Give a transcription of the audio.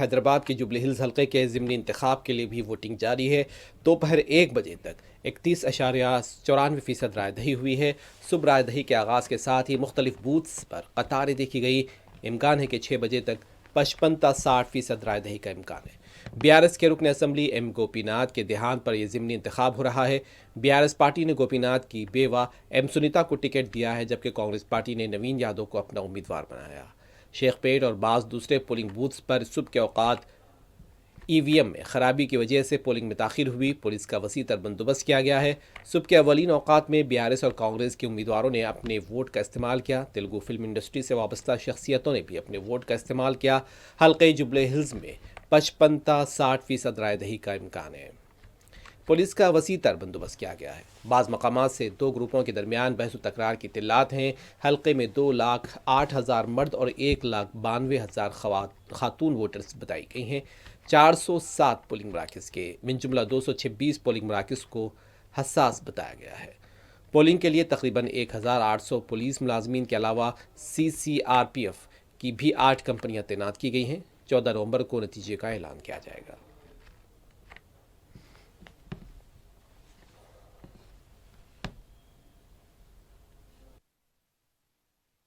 حیدرآباد کے jubilee Hills حلقے کے ضمنی انتخاب کے لیے بھی ووٹنگ جاری ہے۔ دوپہر 1 بجے تک 31.94% رائے دہی ہوئی ہے۔ صبح رائے دہی کے آغاز کے ساتھ ہی مختلف بوتھس پر قطاریں دیکھی گئی۔ امکان ہے کہ 6 بجے تک 55 تا 60% رائے دہی کا امکان ہے۔ BRS کے رکن اسمبلی ایم گوپی ناتھ کے دیہانت پر یہ ضمنی انتخاب ہو رہا ہے۔ BRS پارٹی نے گوپی ناتھ کی بیوہ ایم سنیتا کو ٹکٹ دیا ہے، جبکہ کانگریس پارٹی نے نوین یادو کو اپنا امیدوار بنایا۔ شیخ پیٹ اور بعض دوسرے پولنگ بوتھس پر صبح کے اوقات EVM میں خرابی کی وجہ سے پولنگ میں تاخیر ہوئی۔ پولیس کا وسیع تر بندوبست کیا گیا ہے۔ صبح کے اولین اوقات میں BRS اور کانگریس کے امیدواروں نے اپنے ووٹ کا استعمال کیا۔ تلگو فلم انڈسٹری سے وابستہ شخصیتوں نے بھی اپنے ووٹ کا استعمال کیا۔ حلقے جوبلی ہلز میں 55 تا 60% رائے دہی کا امکان ہے۔ پولیس کا وسیع تر بندوبست کیا گیا ہے۔ بعض مقامات سے 2 گروپوں کے درمیان بحث و تکرار کی اطلاعات ہیں۔ حلقے میں 2,08,000 مرد اور 1,92,000 خاتون ووٹرز بتائی گئی ہیں۔ 407 پولنگ مراکز کے من جملہ 226 پولنگ مراکز کو حساس بتایا گیا ہے۔ پولنگ کے لیے تقریباً 1,800 پولیس ملازمین کے علاوہ CCRPF کی بھی 8 کمپنیاں تعینات کی گئی ہیں۔ 14 نومبر کو نتیجے کا اعلان کیا جائے گا۔